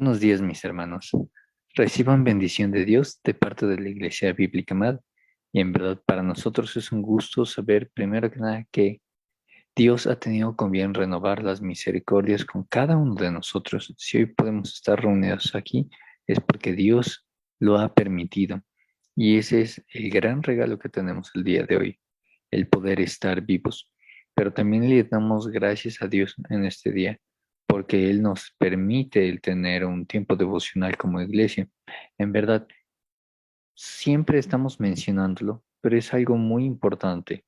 Buenos días, mis hermanos. Reciban bendición de Dios de parte de la Iglesia Bíblica Mad. Y en verdad, para nosotros es un gusto saber, primero que nada, que Dios ha tenido con bien renovar las misericordias con cada uno de nosotros. Si hoy podemos estar reunidos aquí, es porque Dios lo ha permitido. Y ese es el gran regalo que tenemos el día de hoy, el poder estar vivos. Pero también le damos gracias a Dios en este día, porque Él nos permite el tener un tiempo devocional como iglesia. En verdad, siempre estamos mencionándolo, pero es algo muy importante.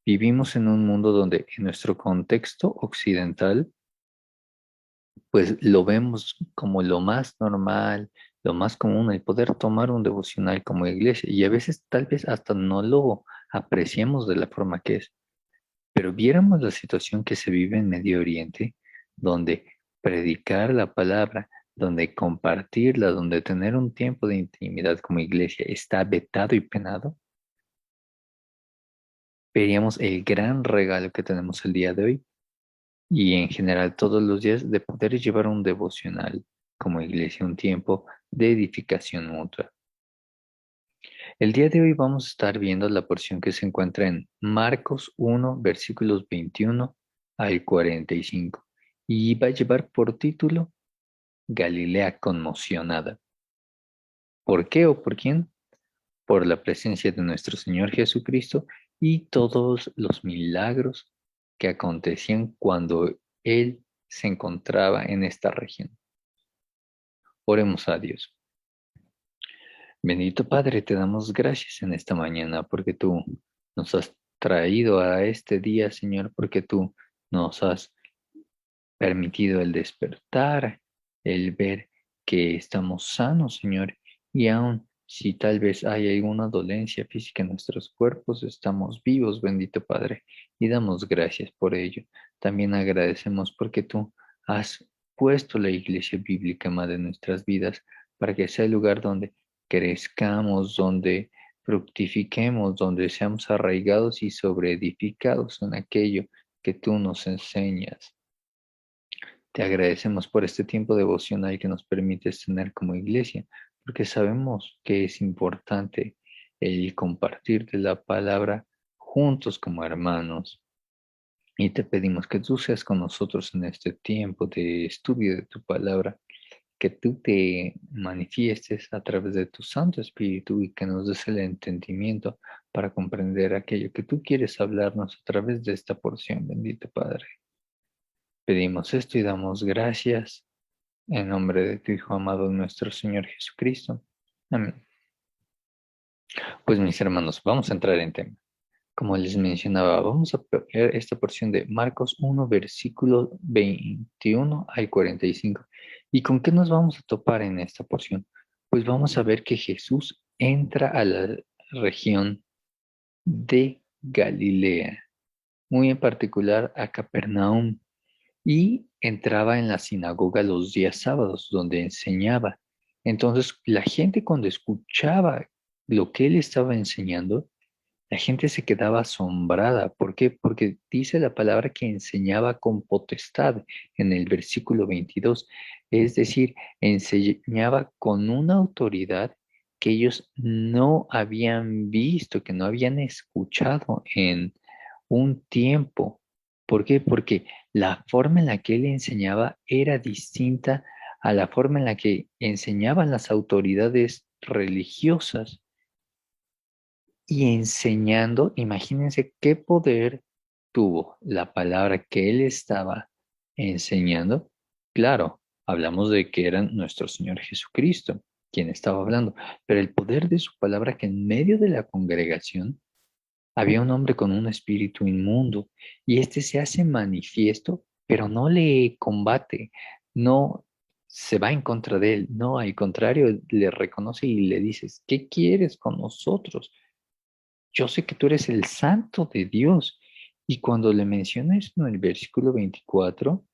Vivimos en un mundo donde en nuestro contexto occidental, pues lo vemos como lo más normal, lo más común, el poder tomar un devocional como iglesia. Y a veces tal vez hasta no lo apreciamos de la forma que es. Pero viéramos la situación que se vive en Medio Oriente, donde predicar la palabra, donde compartirla, donde tener un tiempo de intimidad como iglesia está vetado y penado, veríamos el gran regalo que tenemos el día de hoy y en general todos los días de poder llevar un devocional como iglesia, un tiempo de edificación mutua. El día de hoy vamos a estar viendo la porción que se encuentra en Marcos 1, versículos 21 al 45 y va a llevar por título Galilea conmocionada. ¿Por qué o por quién? Por la presencia de nuestro Señor Jesucristo y todos los milagros que acontecían cuando Él se encontraba en esta región. Oremos a Dios. Bendito Padre, te damos gracias en esta mañana porque tú nos has traído a este día, Señor, porque tú nos has permitido el despertar, el ver que estamos sanos, Señor, y aun si tal vez hay alguna dolencia física en nuestros cuerpos, estamos vivos, bendito Padre, y damos gracias por ello. También agradecemos porque tú has puesto la iglesia bíblica, Madre, en nuestras vidas, para que sea el lugar donde crezcamos, donde fructifiquemos, donde seamos arraigados y sobreedificados en aquello que tú nos enseñas. Te agradecemos por este tiempo devocional que nos permites tener como iglesia, porque sabemos que es importante el compartir de la palabra juntos como hermanos. Y te pedimos que tú seas con nosotros en este tiempo de estudio de tu palabra, que tú te manifiestes a través de tu Santo Espíritu y que nos des el entendimiento para comprender aquello que tú quieres hablarnos a través de esta porción, bendito Padre. Pedimos esto y damos gracias en nombre de tu Hijo amado, nuestro Señor Jesucristo. Amén. Pues mis hermanos, vamos a entrar en tema. Como les mencionaba, vamos a ver esta porción de Marcos 1, versículo 21 al 45. ¿Y con qué nos vamos a topar en esta porción? Pues vamos a ver que Jesús entra a la región de Galilea, muy en particular a Capernaum, y entraba en la sinagoga los días sábados donde enseñaba. Entonces, la gente cuando escuchaba lo que él estaba enseñando, la gente se quedaba asombrada. ¿Por qué? Porque dice la palabra que enseñaba con potestad en el versículo 22. Es decir, enseñaba con una autoridad que ellos no habían visto, que no habían escuchado en un tiempo. ¿Por qué? Porque la forma en la que él enseñaba era distinta a la forma en la que enseñaban las autoridades religiosas. Y enseñando, imagínense qué poder tuvo la palabra que él estaba enseñando. Claro, hablamos de que era nuestro Señor Jesucristo quien estaba hablando, pero el poder de su palabra que en medio de la congregación había un hombre con un espíritu inmundo y este se hace manifiesto, pero no le combate, no se va en contra de él, no, al contrario, le reconoce y le dices, ¿qué quieres con nosotros? Yo sé que tú eres el santo de Dios. Y cuando le menciona eso en el versículo 24,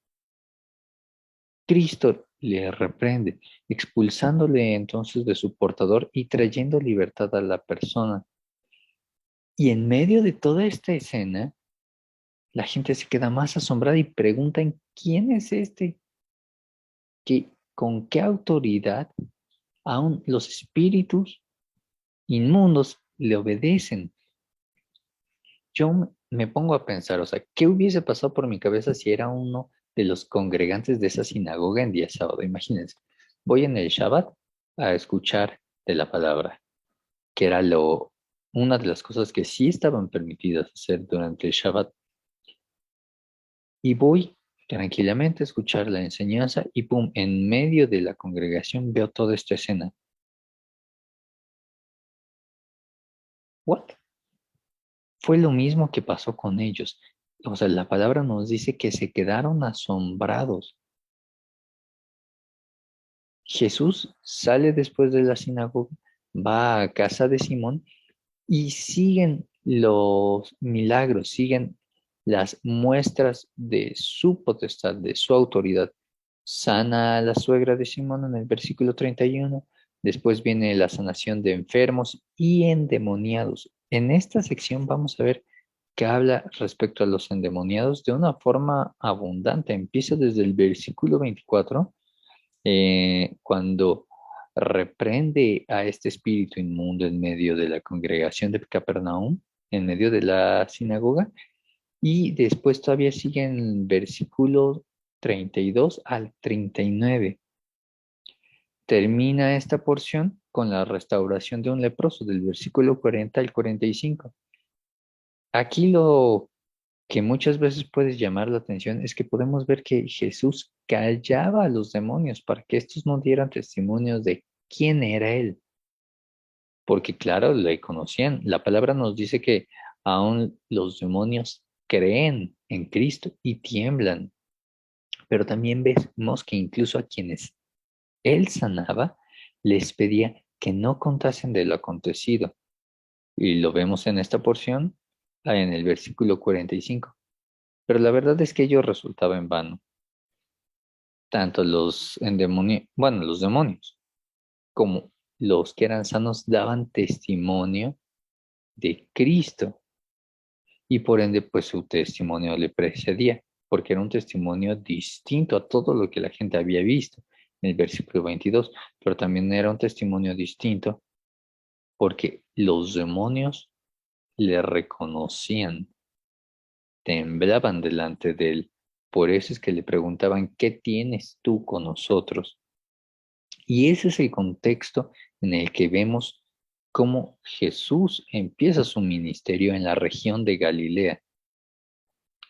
Cristo le reprende, expulsándole entonces de su portador y trayendo libertad a la persona. Y en medio de toda esta escena, la gente se queda más asombrada y preguntan, ¿quién es este que ¿con qué autoridad aún los espíritus inmundos le obedecen? Yo me pongo a pensar, o sea, ¿qué hubiese pasado por mi cabeza si era uno de los congregantes de esa sinagoga en día sábado? Imagínense, voy en el Shabbat a escuchar de la palabra, que era una de las cosas que sí estaban permitidas hacer durante el Shabbat, y voy tranquilamente a escuchar la enseñanza y pum, en medio de la congregación veo toda esta escena. ¿What? Fue lo mismo que pasó con ellos. O sea, la palabra nos dice que se quedaron asombrados. Jesús sale después de la sinagoga, va a casa de Simón y siguen los milagros, siguen las muestras de su potestad, de su autoridad. Sana a la suegra de Simón en el versículo 31. Después viene la sanación de enfermos y endemoniados. En esta sección vamos a ver que habla respecto a los endemoniados de una forma abundante. Empieza desde el versículo 24, cuando reprende a este espíritu inmundo en medio de la congregación de Capernaum, en medio de la sinagoga, y después todavía sigue en versículos 32 al 39. Termina esta porción con la restauración de un leproso del versículo 40 al 45. Aquí lo que muchas veces puede llamar la atención es que podemos ver que Jesús callaba a los demonios para que estos no dieran testimonios de quién era Él, porque claro, le conocían. La palabra nos dice que aún los demonios creen en Cristo y tiemblan, pero también vemos que incluso a quienes Él sanaba, les pedía que no contasen de lo acontecido. Y lo vemos en esta porción, en el versículo 45. Pero la verdad es que ello resultaba en vano. Tanto los demonios, como los que eran sanos daban testimonio de Cristo. Y por ende, pues su testimonio le precedía, porque era un testimonio distinto a todo lo que la gente había visto en el versículo 22, pero también era un testimonio distinto porque los demonios le reconocían, temblaban delante de él. Por eso es que le preguntaban, ¿qué tienes tú con nosotros? Y ese es el contexto en el que vemos cómo Jesús empieza su ministerio en la región de Galilea.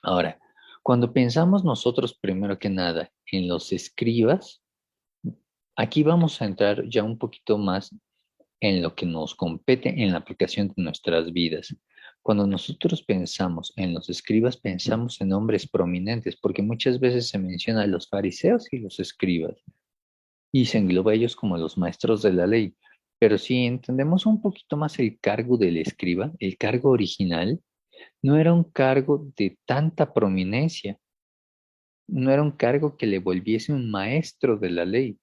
Ahora, cuando pensamos nosotros primero que nada en los escribas, aquí vamos a entrar ya un poquito más en lo que nos compete en la aplicación de nuestras vidas. Cuando nosotros pensamos en los escribas, pensamos en hombres prominentes, porque muchas veces se menciona a los fariseos y los escribas, y se engloba a ellos como los maestros de la ley. Pero si entendemos un poquito más el cargo del escriba, el cargo original, no era un cargo de tanta prominencia, no era un cargo que le volviese un maestro de la ley.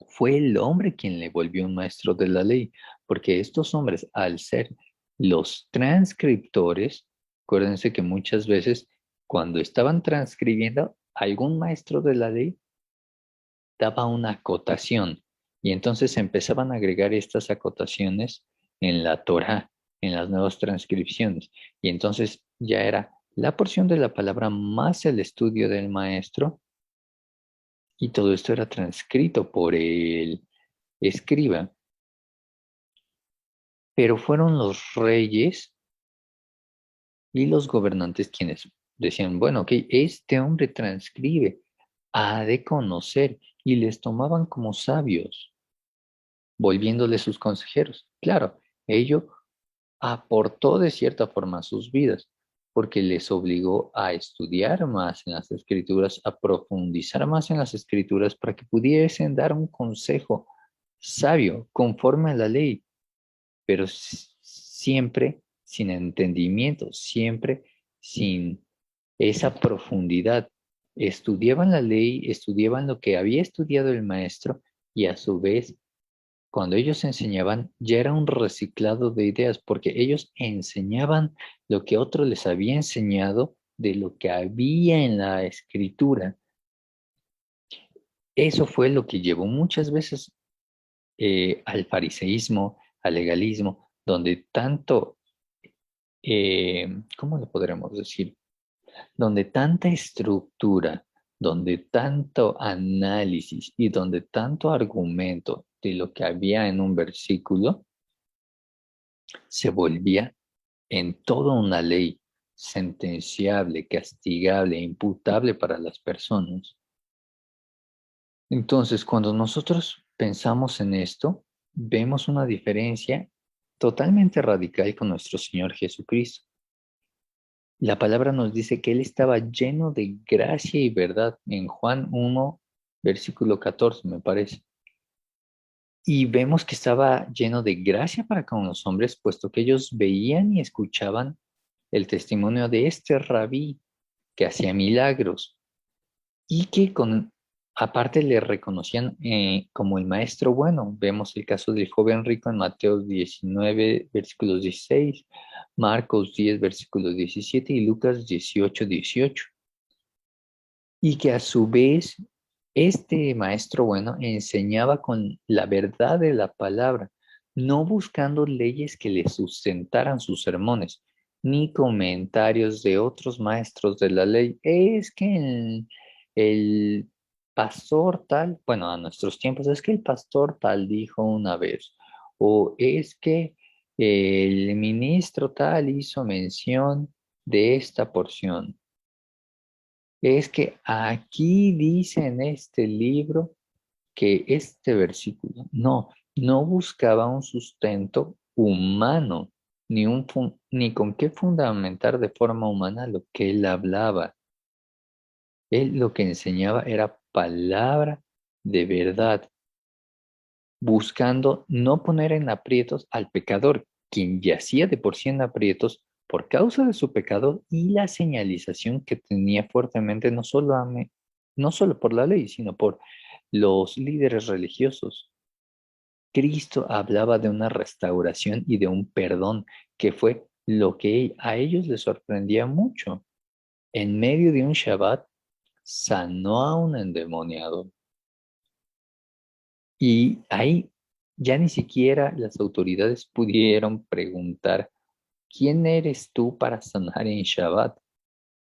Fue el hombre quien le volvió un maestro de la ley, porque estos hombres, al ser los transcriptores, acuérdense que muchas veces cuando estaban transcribiendo, algún maestro de la ley daba una acotación y entonces empezaban a agregar estas acotaciones en la Torá, en las nuevas transcripciones. Y entonces ya era la porción de la palabra más el estudio del maestro, y todo esto era transcrito por el escriba. Pero fueron los reyes y los gobernantes quienes decían, bueno, ok, este hombre transcribe, ha de conocer, y les tomaban como sabios, volviéndole sus consejeros. Claro, ello aportó de cierta forma a sus vidas, porque les obligó a estudiar más en las escrituras, a profundizar más en las escrituras para que pudiesen dar un consejo sabio conforme a la ley, pero siempre sin entendimiento, siempre sin esa profundidad. Estudiaban la ley, estudiaban lo que había estudiado el maestro, y a su vez, cuando ellos enseñaban, ya era un reciclado de ideas, porque ellos enseñaban lo que otro les había enseñado de lo que había en la escritura. Eso fue lo que llevó muchas veces al fariseísmo, al legalismo, donde tanto, ¿cómo lo podremos decir? Donde tanta estructura, donde tanto análisis y donde tanto argumento de lo que había en un versículo se volvía en toda una ley sentenciable, castigable, imputable para las personas. Entonces, cuando nosotros pensamos en esto, vemos una diferencia totalmente radical con nuestro Señor Jesucristo. La palabra nos dice que Él estaba lleno de gracia y verdad en Juan 1, versículo 14, me parece. Y vemos que estaba lleno de gracia para con los hombres, puesto que ellos veían y escuchaban el testimonio de este rabí que hacía milagros y que aparte le reconocían como el maestro bueno. Vemos el caso del joven rico en Mateo 19, versículos 16, Marcos 10, versículos 17 y Lucas 18, 18. Y que a su vez este maestro bueno enseñaba con la verdad de la palabra, no buscando leyes que le sustentaran sus sermones, ni comentarios de otros maestros de la ley. Es que el pastor tal, bueno, a nuestros tiempos, es que el pastor tal dijo una vez, o es que el ministro tal hizo mención de esta porción. Es que aquí dice en este libro que este versículo, no buscaba un sustento humano, ni con qué fundamentar de forma humana lo que él hablaba. Él lo que enseñaba era palabra de verdad, buscando no poner en aprietos al pecador, quien yacía de por sí en aprietos por causa de su pecado y la señalización que tenía fuertemente no solo por la ley, sino por los líderes religiosos. Cristo hablaba de una restauración y de un perdón, que fue lo que a ellos les sorprendía mucho. En medio de un Shabbat, sanó a un endemoniado. Y ahí ya ni siquiera las autoridades pudieron preguntar, ¿quién eres tú para sanar en Shabbat?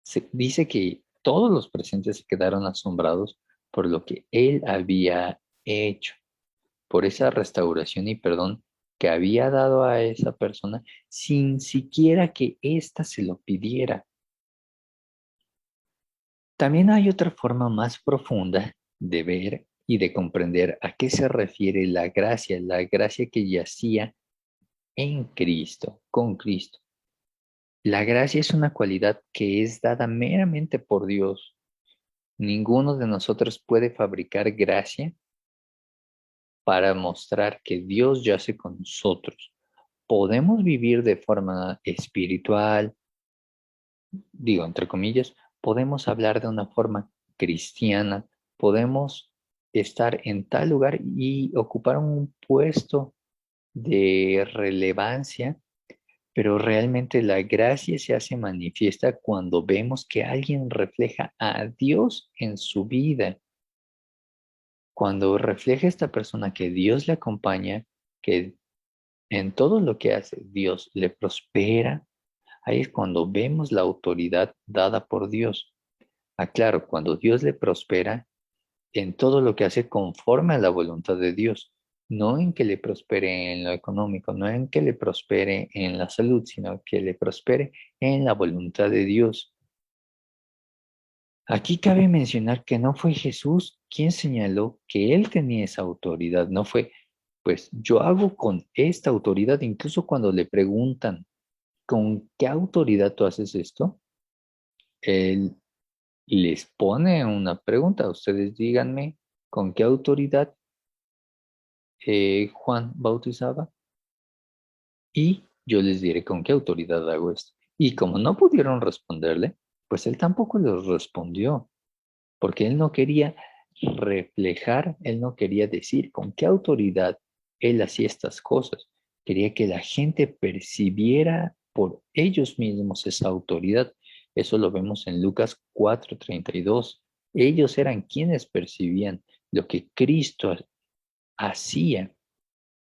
Se dice que todos los presentes se quedaron asombrados por lo que él había hecho, por esa restauración y perdón que había dado a esa persona sin siquiera que ésta se lo pidiera. También hay otra forma más profunda de ver y de comprender a qué se refiere la gracia que yacía en Cristo, con Cristo. La gracia es una cualidad que es dada meramente por Dios. Ninguno de nosotros puede fabricar gracia para mostrar que Dios yace con nosotros. Podemos vivir de forma espiritual, digo, entre comillas, podemos hablar de una forma cristiana, podemos estar en tal lugar y ocupar un puesto de relevancia, pero realmente la gracia se hace manifiesta cuando vemos que alguien refleja a Dios en su vida. Cuando refleja esta persona que Dios le acompaña, que en todo lo que hace Dios le prospera, ahí es cuando vemos la autoridad dada por Dios. Claro, cuando Dios le prospera en todo lo que hace conforme a la voluntad de Dios, no en que le prospere en lo económico, no en que le prospere en la salud, sino que le prospere en la voluntad de Dios. Aquí cabe mencionar que no fue Jesús quien señaló que él tenía esa autoridad, no fue, pues yo hago con esta autoridad, incluso cuando le preguntan, ¿con qué autoridad tú haces esto? Él les pone una pregunta, ustedes díganme, ¿con qué autoridad Juan bautizaba? Y yo les diré con qué autoridad hago esto. Y como no pudieron responderle, pues él tampoco les respondió, porque él no quería reflejar, él no quería decir con qué autoridad él hacía estas cosas. Quería que la gente percibiera por ellos mismos esa autoridad. Eso lo vemos en Lucas 4:32. Ellos eran quienes percibían lo que Cristo hacía.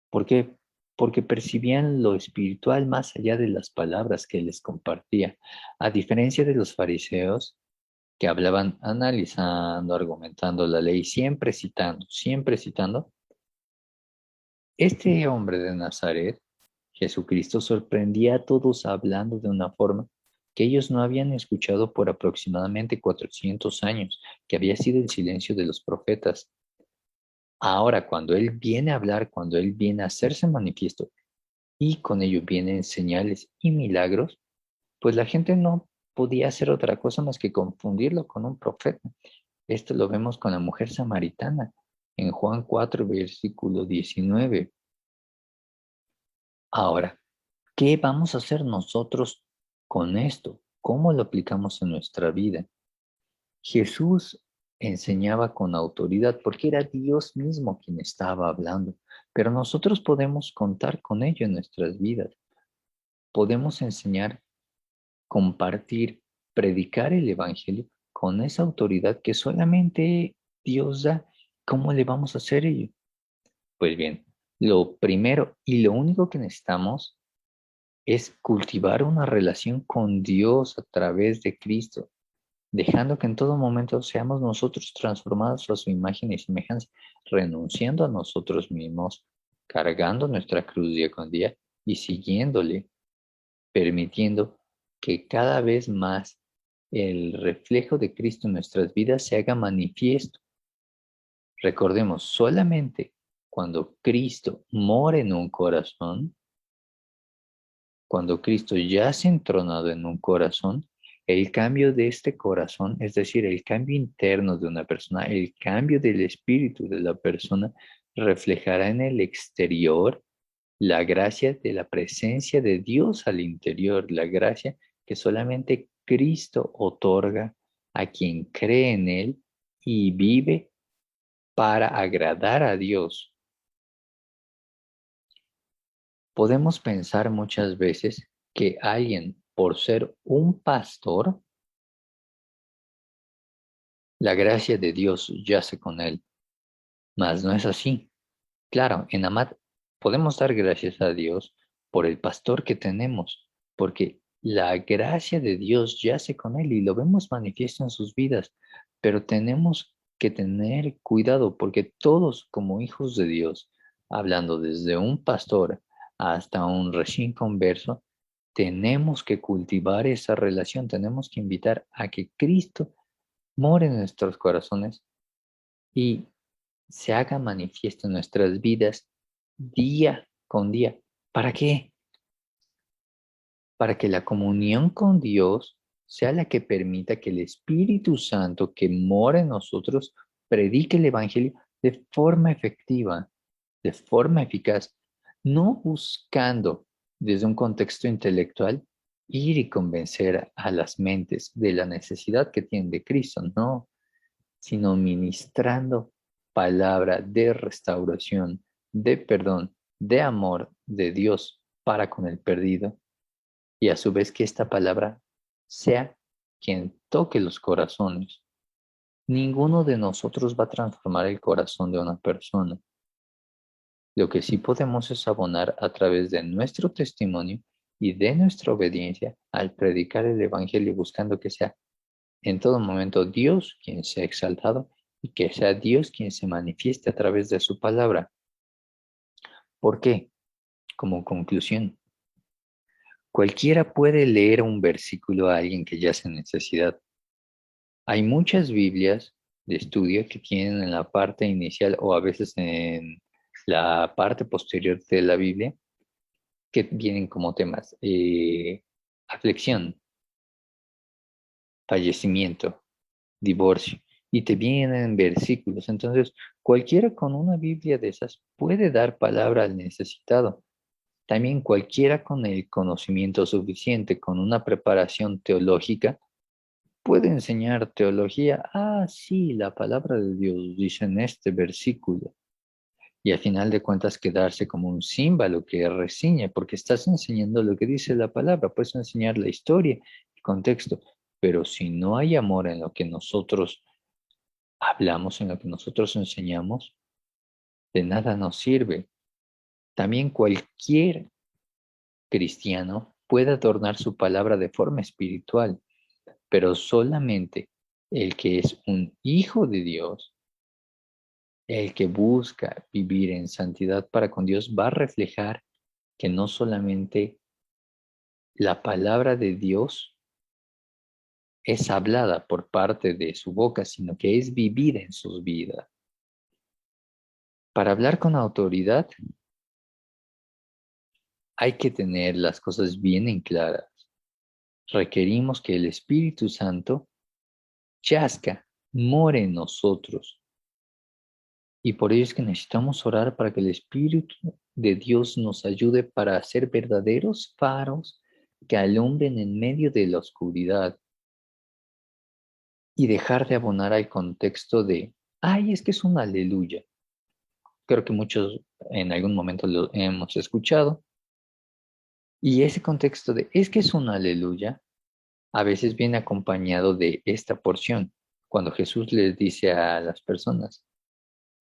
¿Por qué? Porque percibían lo espiritual más allá de las palabras que les compartía. A diferencia de los fariseos, que hablaban analizando, argumentando la ley, siempre citando, este hombre de Nazaret, Jesucristo, sorprendía a todos hablando de una forma que ellos no habían escuchado por aproximadamente 400 años, que había sido el silencio de los profetas. Ahora, cuando Él viene a hablar, cuando Él viene a hacerse manifiesto y con ello vienen señales y milagros, pues la gente no podía hacer otra cosa más que confundirlo con un profeta. Esto lo vemos con la mujer samaritana en Juan 4, versículo 19. Ahora, ¿qué vamos a hacer nosotros con esto? ¿Cómo lo aplicamos en nuestra vida? Jesús enseñaba con autoridad porque era Dios mismo quien estaba hablando, pero nosotros podemos contar con ello en nuestras vidas. Podemos enseñar, compartir, predicar el Evangelio con esa autoridad que solamente Dios da. ¿Cómo le vamos a hacer ello? Pues bien, lo primero y lo único que necesitamos es cultivar una relación con Dios a través de Cristo, dejando que en todo momento seamos nosotros transformados a su imagen y semejanza, renunciando a nosotros mismos, cargando nuestra cruz día con día y siguiéndole, permitiendo que cada vez más el reflejo de Cristo en nuestras vidas se haga manifiesto. Recordemos, solamente cuando Cristo mora en un corazón, cuando Cristo yace entronado en un corazón, el cambio de este corazón, es decir, el cambio interno de una persona, el cambio del espíritu de la persona, reflejará en el exterior la gracia de la presencia de Dios al interior, la gracia que solamente Cristo otorga a quien cree en Él y vive para agradar a Dios. Podemos pensar muchas veces que alguien, por ser un pastor, la gracia de Dios yace con él, mas no es así. Claro, en Amad podemos dar gracias a Dios por el pastor que tenemos, porque la gracia de Dios yace con él y lo vemos manifiesto en sus vidas, pero tenemos que tener cuidado porque todos como hijos de Dios, hablando desde un pastor hasta un recién converso, tenemos que cultivar esa relación, tenemos que invitar a que Cristo more en nuestros corazones y se haga manifiesto en nuestras vidas día con día. ¿Para qué? Para que la comunión con Dios sea la que permita que el Espíritu Santo que mora en nosotros predique el Evangelio de forma efectiva, de forma eficaz, no buscando desde un contexto intelectual ir y convencer a las mentes de la necesidad que tienen de Cristo, no, sino ministrando palabra de restauración, de perdón, de amor de Dios para con el perdido, y a su vez que esta palabra sea quien toque los corazones. Ninguno de nosotros va a transformar el corazón de una persona. Lo que sí podemos es abonar a través de nuestro testimonio y de nuestra obediencia al predicar el Evangelio, buscando que sea en todo momento Dios quien sea exaltado y que sea Dios quien se manifieste a través de su palabra. ¿Por qué? Como conclusión, cualquiera puede leer un versículo a alguien que yace en necesidad. Hay muchas Biblias de estudio que tienen en la parte inicial o a veces en la parte posterior de la Biblia que vienen como temas aflicción, fallecimiento, divorcio, y te vienen versículos. Entonces, cualquiera con una Biblia de esas puede dar palabra al necesitado. También cualquiera con el conocimiento suficiente, con una preparación teológica, puede enseñar teología. Ah, sí, la palabra de Dios dice en este versículo. Y al final de cuentas quedarse como un símbolo que reciñe, porque estás enseñando lo que dice la palabra, puedes enseñar la historia, el contexto, pero si no hay amor en lo que nosotros hablamos, en lo que nosotros enseñamos, de nada nos sirve. También cualquier cristiano puede adornar su palabra de forma espiritual, pero solamente el que es un hijo de Dios, el que busca vivir en santidad para con Dios, va a reflejar que no solamente la palabra de Dios es hablada por parte de su boca, sino que es vivida en sus vidas. Para hablar con autoridad hay que tener las cosas bien en claras. Requerimos que el Espíritu Santo chasca, more en nosotros. Y por ello es que necesitamos orar para que el Espíritu de Dios nos ayude para ser verdaderos faros que alumbren en medio de la oscuridad y dejar de abonar al contexto de, ay, es que es un aleluya. Creo que muchos en algún momento lo hemos escuchado. Y ese contexto de, es que es un aleluya, a veces viene acompañado de esta porción. Cuando Jesús les dice a las personas,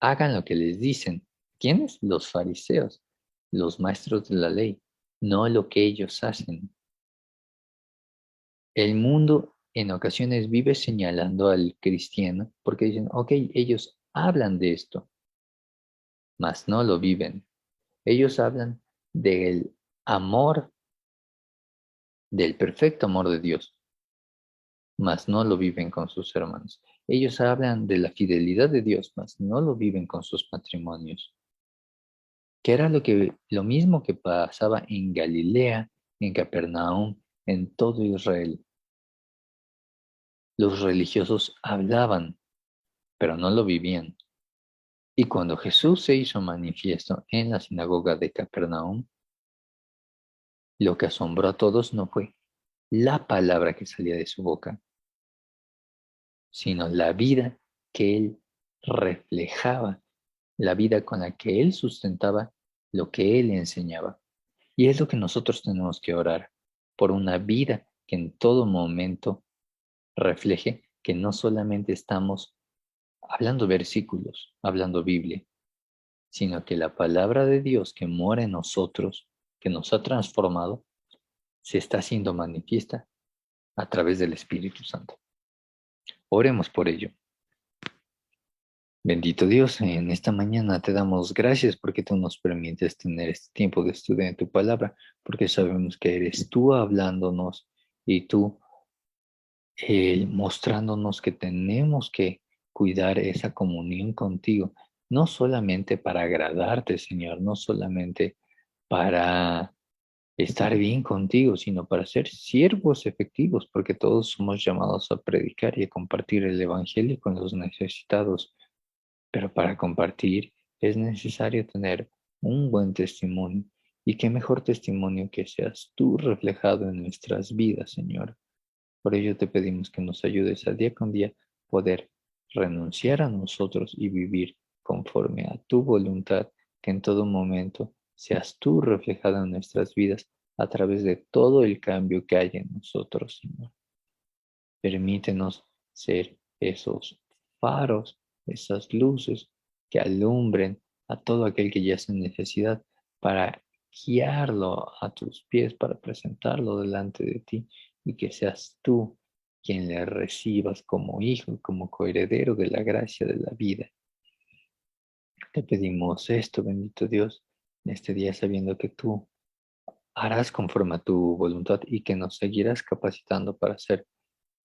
hagan lo que les dicen. ¿Quiénes? Los fariseos, los maestros de la ley, no lo que ellos hacen. El mundo en ocasiones vive señalando al cristiano porque dicen, ok, ellos hablan de esto, mas no lo viven. Ellos hablan del amor, del perfecto amor de Dios, mas no lo viven con sus hermanos. Ellos hablan de la fidelidad de Dios, mas no lo viven con sus matrimonios. Que era lo mismo que pasaba en Galilea, en Capernaum, en todo Israel. Los religiosos hablaban, pero no lo vivían. Y cuando Jesús se hizo manifiesto en la sinagoga de Capernaum, lo que asombró a todos no fue la palabra que salía de su boca, sino la vida que él reflejaba, la vida con la que él sustentaba lo que él enseñaba. Y es lo que nosotros tenemos que orar, por una vida que en todo momento refleje que no solamente estamos hablando versículos, hablando Biblia, sino que la palabra de Dios que mora en nosotros, que nos ha transformado, se está haciendo manifiesta a través del Espíritu Santo. Oremos por ello. Bendito Dios, en esta mañana te damos gracias porque tú nos permites tener este tiempo de estudio en tu palabra, porque sabemos que eres tú hablándonos y tú mostrándonos que tenemos que cuidar esa comunión contigo, no solamente para agradarte, Señor, no solamente para estar bien contigo, sino para ser siervos efectivos, porque todos somos llamados a predicar y a compartir el Evangelio con los necesitados. Pero para compartir es necesario tener un buen testimonio. Y qué mejor testimonio que seas tú reflejado en nuestras vidas, Señor. Por ello te pedimos que nos ayudes a día con día poder renunciar a nosotros y vivir conforme a tu voluntad, que en todo momento seas tú reflejado en nuestras vidas a través de todo el cambio que hay en nosotros, Señor. Permítenos ser esos faros, esas luces que alumbren a todo aquel que yace en necesidad para guiarlo a tus pies, para presentarlo delante de ti y que seas tú quien le recibas como hijo y como coheredero de la gracia de la vida. Te pedimos esto, bendito Dios, en este día sabiendo que tú harás conforme a tu voluntad y que nos seguirás capacitando para ser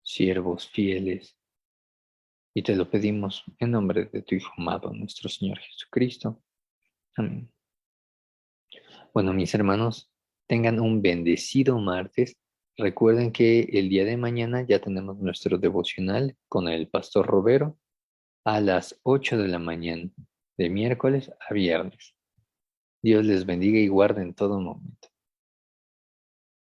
siervos fieles. Y te lo pedimos en nombre de tu Hijo amado, nuestro Señor Jesucristo. Amén. Bueno, mis hermanos, tengan un bendecido martes. Recuerden que el día de mañana ya tenemos nuestro devocional con el Pastor Robero a las 8 de la mañana, de miércoles a viernes. Dios les bendiga y guarde en todo momento.